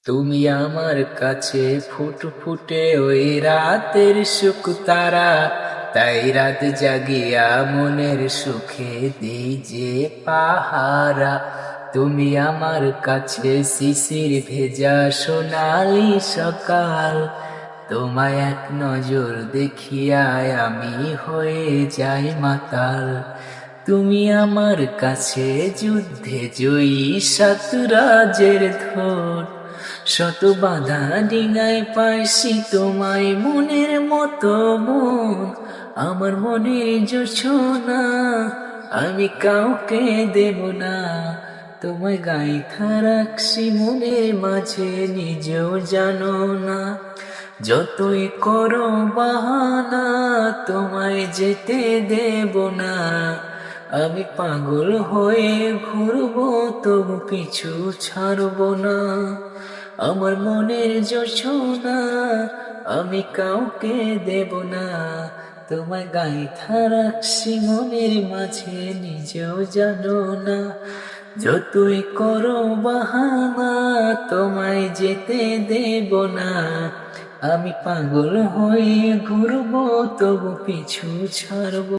তুমি আমার কাছে ফুটফুটে ওই রাতের সুখ তারা, তাই রাত জাগিয়া মনের সুখে দেই যে পাহারা। তুমি আমার কাছে শিশির ভেজা সোনালি সকাল, তোমায় এক নজর দেখিয়ায় আমি হয়ে যাই মাতাল। তুমি আমার কাছে যুদ্ধে জয়ী সাতরাজের ধন, শত বাধা ডিঙায় পাইছি তোমায় মনের মতো মন। আমার মনের জোছনা আমি কাউকে দেব না, তোমায় গাইথা রাখছি মনের মাঝে নিজেও জানো না। যতই করো বাহানা তোমায় যেতে দেব না, আমি পাগল হয়ে ঘুরবো তবু পিছু ছাড়বো না। আমার মনের জোছনা আমি কাউকে দেব না, তোমায় গাইথা রাখছি মনের মাঝে নিজেও জানো না। যতই করো বাহানা তোমায় যেতে দেব না, আমি পাগল হয়ে ঘুরবো তবু পিছু ছাড়বো।